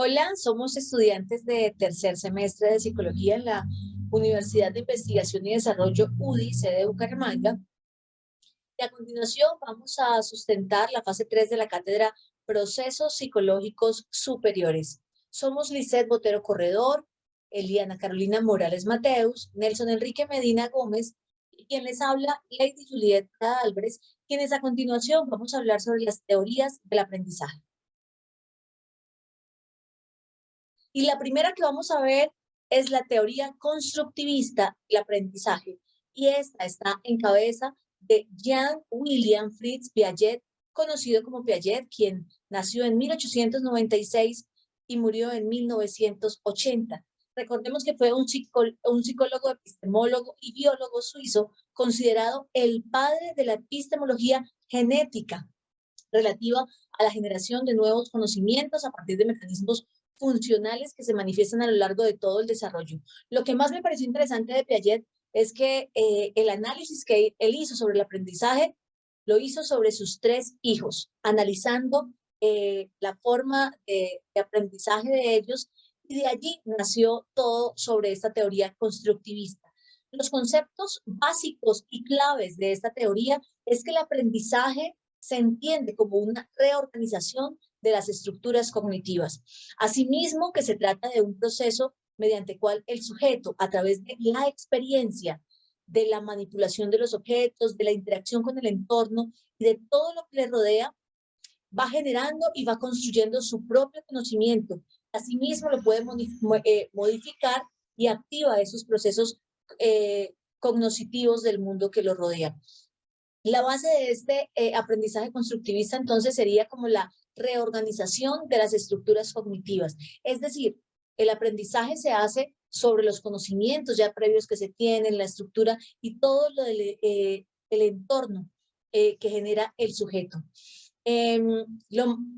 Hola, somos estudiantes de tercer semestre de Psicología en la Universidad de Investigación y Desarrollo UDI, sede de Bucaramanga. Y a continuación vamos a sustentar la fase 3 de la cátedra Procesos Psicológicos Superiores. Somos Lisset Botero Corredor, Eliana Carolina Morales Mateus, Nelson Enrique Medina Gómez, y quien les habla, Lady Juliet Álvarez, quienes a continuación vamos a hablar sobre las teorías del aprendizaje. Y la primera que vamos a ver es la teoría constructivista del aprendizaje. Y esta está en cabeza de Jean William Fritz Piaget, conocido como Piaget, quien nació en 1896 y murió en 1980. Recordemos que fue un psicólogo, epistemólogo y biólogo suizo, considerado el padre de la epistemología genética relativa a la generación de nuevos conocimientos a partir de mecanismos funcionales que se manifiestan a lo largo de todo el desarrollo. Lo que más me pareció interesante de Piaget es que el análisis que él hizo sobre el aprendizaje lo hizo sobre sus tres hijos, analizando la forma de aprendizaje de ellos, y de allí nació todo sobre esta teoría constructivista. Los conceptos básicos y claves de esta teoría es que el aprendizaje se entiende como una reorganización de las estructuras cognitivas. Asimismo, que se trata de un proceso mediante el cual el sujeto, a través de la experiencia, de la manipulación de los objetos, de la interacción con el entorno y de todo lo que le rodea, va generando y va construyendo su propio conocimiento. Asimismo, lo puede modificar y activa esos procesos cognitivos del mundo que lo rodea. La base de este aprendizaje constructivista entonces sería como la reorganización de las estructuras cognitivas. Es decir, el aprendizaje se hace sobre los conocimientos ya previos que se tienen, la estructura y todo lo del el entorno que genera el sujeto.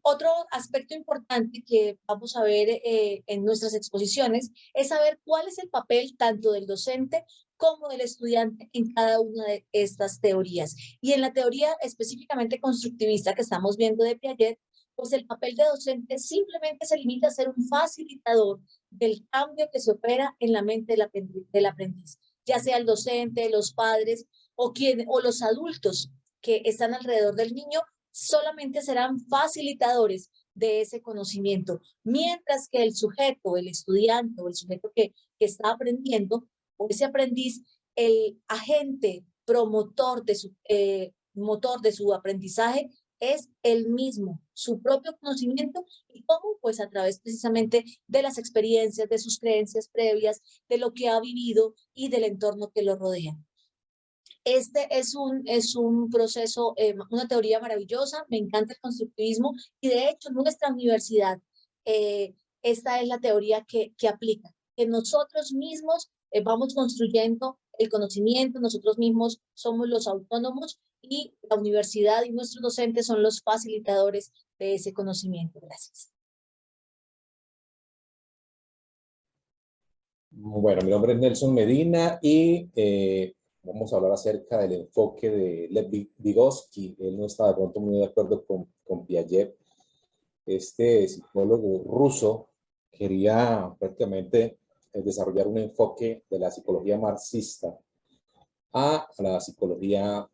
Otro aspecto importante que vamos a ver en nuestras exposiciones es saber cuál es el papel tanto del docente como del estudiante en cada una de estas teorías. Y en la teoría específicamente constructivista que estamos viendo de Piaget, pues el papel de docente simplemente se limita a ser un facilitador del cambio que se opera en la mente del aprendiz, ya sea el docente, los padres o los adultos que están alrededor del niño, solamente serán facilitadores de ese conocimiento, mientras que el sujeto, el estudiante o el sujeto que está aprendiendo, o ese aprendiz, el agente promotor de motor de su aprendizaje es el mismo, su propio conocimiento. ¿Y cómo? Pues a través precisamente de las experiencias, de sus creencias previas, de lo que ha vivido y del entorno que lo rodea. Este es un proceso, una teoría maravillosa, me encanta el constructivismo y de hecho en nuestra universidad esta es la teoría que aplica, que nosotros mismos vamos construyendo el conocimiento, nosotros mismos somos los autónomos y la universidad y nuestros docentes son los facilitadores de ese conocimiento. Gracias. Bueno, mi nombre es Nelson Medina y vamos a hablar acerca del enfoque de Lev Vygotsky. Él no está de pronto muy de acuerdo con Piaget. Este psicólogo ruso quería prácticamente desarrollar un enfoque de la psicología marxista a la psicología,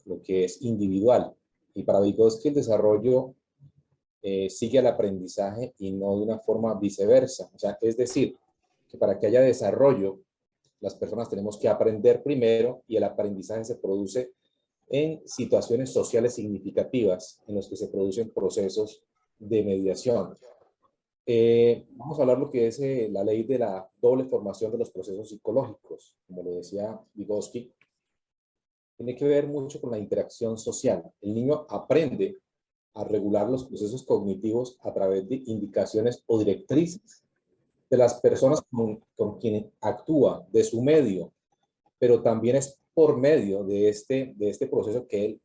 lo que es individual. Y para Vygotsky el desarrollo sigue al aprendizaje y no de una forma viceversa. O sea, es decir, que para que haya desarrollo, las personas tenemos que aprender primero y el aprendizaje se produce en situaciones sociales significativas en los que se producen procesos de mediación. Vamos a hablar lo que es la ley de la doble formación de los procesos psicológicos. Como lo decía Vygotsky, tiene que ver mucho con la interacción social. El niño aprende a regular los procesos cognitivos a través de indicaciones o directrices de las personas con quien actúa, de su medio, pero también es por medio de este proceso que él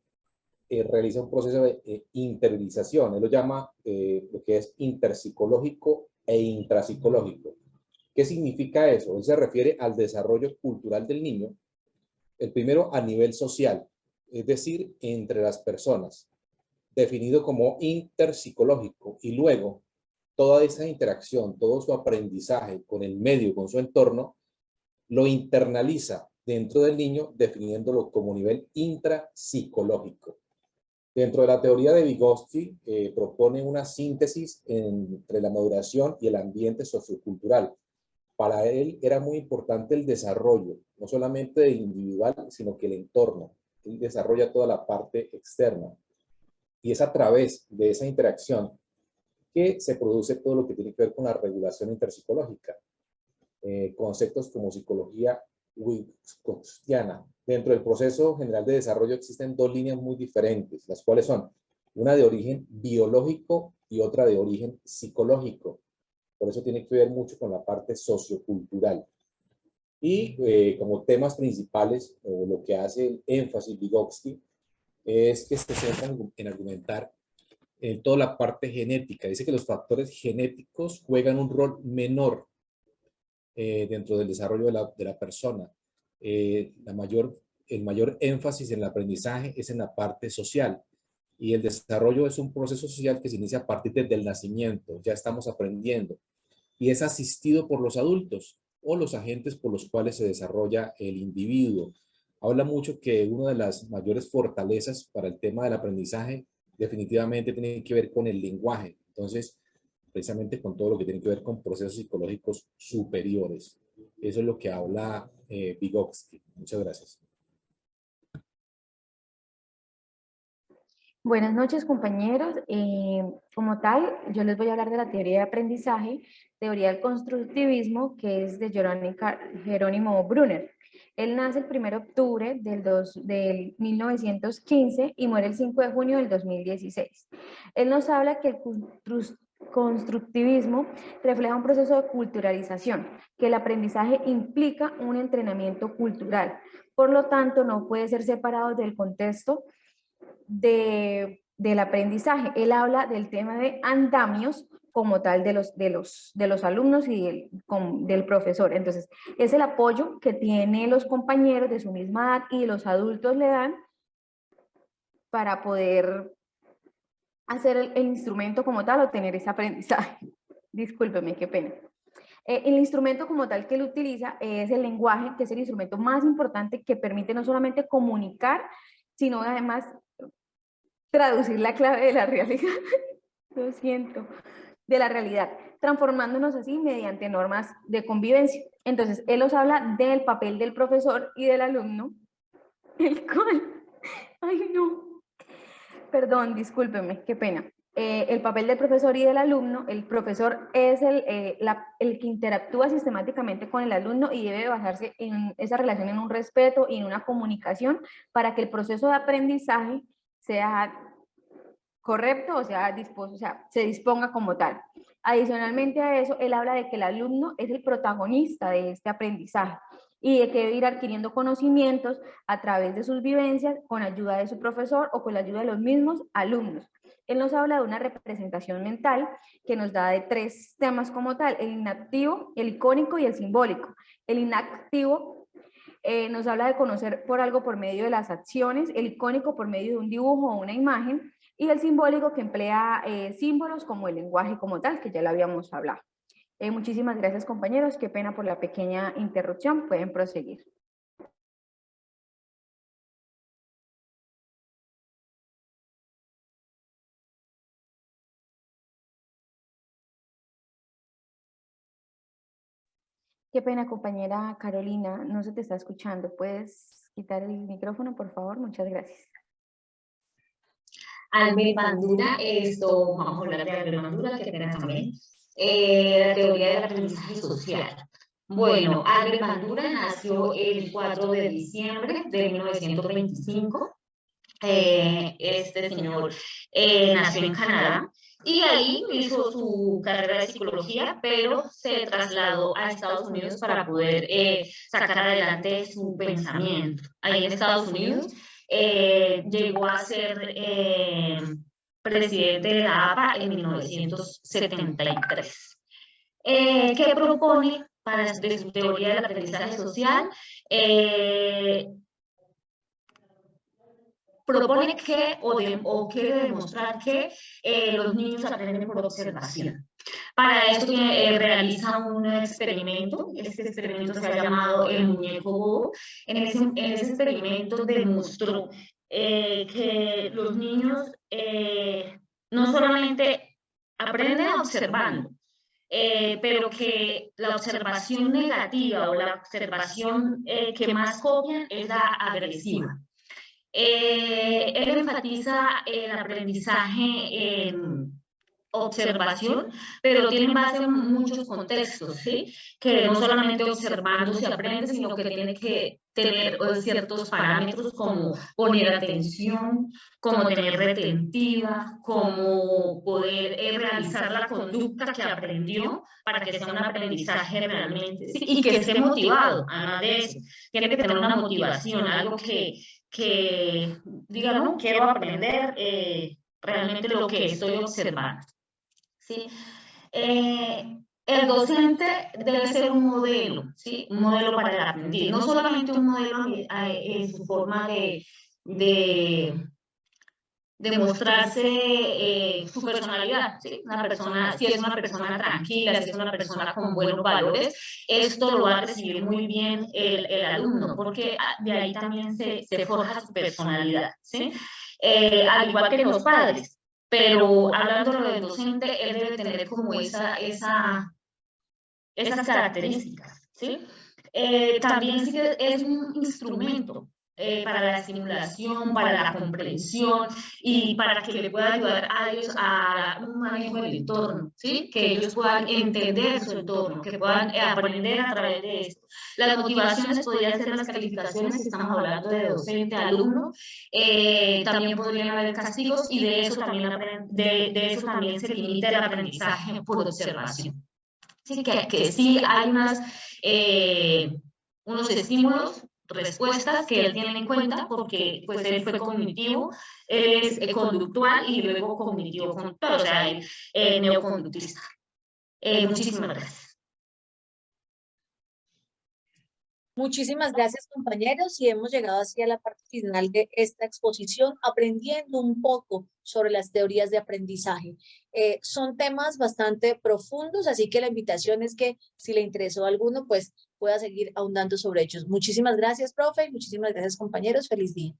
realiza un proceso de interiorización. Él lo llama lo que es interpsicológico e intrapsicológico. ¿Qué significa eso? Él se refiere al desarrollo cultural del niño, el primero a nivel social, es decir, entre las personas, definido como interpsicológico, y luego toda esa interacción, todo su aprendizaje con el medio, con su entorno, lo internaliza dentro del niño, definiéndolo como nivel intrapsicológico. Dentro de la teoría de Vygotsky, propone una síntesis entre la maduración y el ambiente sociocultural. Para él era muy importante el desarrollo, no solamente del individual, sino que el entorno. Él desarrolla toda la parte externa. Y es a través de esa interacción que se produce todo lo que tiene que ver con la regulación interpsicológica. Conceptos como psicología Wygotskyana. Dentro del proceso general de desarrollo existen dos líneas muy diferentes, las cuales son una de origen biológico y otra de origen psicológico. Por eso tiene que ver mucho con la parte sociocultural. Y como temas principales, lo que hace énfasis Vygotsky es que se centra en argumentar en toda la parte genética. Dice que los factores genéticos juegan un rol menor dentro del desarrollo de la persona. El mayor énfasis en el aprendizaje es en la parte social. Y el desarrollo es un proceso social que se inicia a partir del nacimiento. Ya estamos aprendiendo. Y es asistido por los adultos o los agentes por los cuales se desarrolla el individuo. Habla mucho que una de las mayores fortalezas para el tema del aprendizaje definitivamente tiene que ver con el lenguaje. Entonces, precisamente con todo lo que tiene que ver con procesos psicológicos superiores. Eso es lo que habla Vygotsky. Muchas gracias. Buenas noches, compañeros. Como tal, yo les voy a hablar de la teoría de aprendizaje, teoría del constructivismo, que es de Jerónimo Brunner. Él nace el 1 de octubre del 1915 y muere el 5 de junio del 2016. Él nos habla que el constructivismo refleja un proceso de culturalización, que el aprendizaje implica un entrenamiento cultural. Por lo tanto, no puede ser separado del contexto del aprendizaje. Él habla del tema de andamios como tal de los alumnos y del profesor. Entonces, es el apoyo que tienen los compañeros de su misma edad y los adultos le dan para poder hacer el instrumento como tal o tener ese aprendizaje. Discúlpeme, qué pena. El instrumento como tal que él utiliza es el lenguaje, que es el instrumento más importante que permite no solamente comunicar, sino además traducir la clave de la realidad, lo siento, de la realidad, transformándonos así mediante normas de convivencia. Entonces, él os habla del papel del profesor y del alumno, el cual, ay no, perdón, discúlpeme, qué pena. El papel del profesor y del alumno, el profesor es el que interactúa sistemáticamente con el alumno y debe basarse en esa relación en un respeto y en una comunicación para que el proceso de aprendizaje sea correcto, o sea, se disponga como tal. Adicionalmente a eso, él habla de que el alumno es el protagonista de este aprendizaje y de que debe ir adquiriendo conocimientos a través de sus vivencias con ayuda de su profesor o con la ayuda de los mismos alumnos. Él nos habla de una representación mental que nos da de 3 temas como tal: el inactivo, el icónico y el simbólico. El inactivo nos habla de conocer por algo por medio de las acciones, el icónico por medio de un dibujo o una imagen, y el simbólico que emplea símbolos como el lenguaje como tal, que ya lo habíamos hablado. Muchísimas gracias, compañeros. Qué pena por la pequeña interrupción. Pueden proseguir. Qué pena, compañera Carolina, no se te está escuchando. ¿Puedes quitar el micrófono, por favor? Muchas gracias. Albert Bandura, vamos a hablar de Albert Bandura, que apenas también, la teoría del aprendizaje social. Bueno, Albert Bandura nació el 4 de diciembre de 1925. Este señor nació en Canadá y ahí hizo su carrera de psicología, pero se trasladó a Estados Unidos para poder sacar adelante su pensamiento. Ahí en Estados Unidos llegó a ser presidente de la APA en 1973. ¿Qué propone de su teoría del aprendizaje social? Propone que quiere demostrar que los niños aprenden por observación, Para esto realiza un experimento. Este experimento se ha llamado el muñeco bobo. En ese experimento demostró que los niños no solamente aprenden observando, pero que la observación negativa o la observación que más copian es la agresiva. Él enfatiza el aprendizaje en observación, pero tiene base en muchos contextos, ¿sí? Que no solamente observando se aprende, sino que tiene que tener ciertos parámetros como poner atención, como tener retentiva, como poder realizar la conducta que aprendió para que sea un aprendizaje realmente, ¿sí? Y que esté motivado, además de eso, tiene que tener una motivación, algo que diga, no, quiero aprender realmente lo que estoy observando. ¿Sí? El docente debe ser un modelo, ¿sí? Un modelo para el aprendiz, no solamente un modelo en su forma de mostrarse su personalidad, ¿sí? Una persona, si es una persona tranquila, si es una persona con buenos valores, esto lo va a recibir muy bien el alumno, porque de ahí también se forja su personalidad, ¿sí? Al igual que los padres. Pero hablando del docente, él debe tener como esas características, ¿sí? También sí que es un instrumento para la estimulación, para la comprensión y para que le pueda ayudar a ellos a un manejo del entorno, ¿sí? Que ellos puedan entender su entorno, que puedan aprender a través de esto. Las motivaciones podrían ser las calificaciones, si estamos hablando de docente, alumno, también podrían haber castigos y de eso también se limita el aprendizaje por observación. Sí, que sí hay unos estímulos, respuestas que él tiene en cuenta porque pues él fue cognitivo, él es conductual y luego cognitivo conductual, o sea, neoconductista. Muchísimas gracias. Muchísimas gracias, compañeros, y hemos llegado así a la parte final de esta exposición, aprendiendo un poco sobre las teorías de aprendizaje. Son temas bastante profundos, así que la invitación es que si le interesó a alguno, pues pueda seguir ahondando sobre ellos. Muchísimas gracias, profe, y muchísimas gracias, compañeros. Feliz día.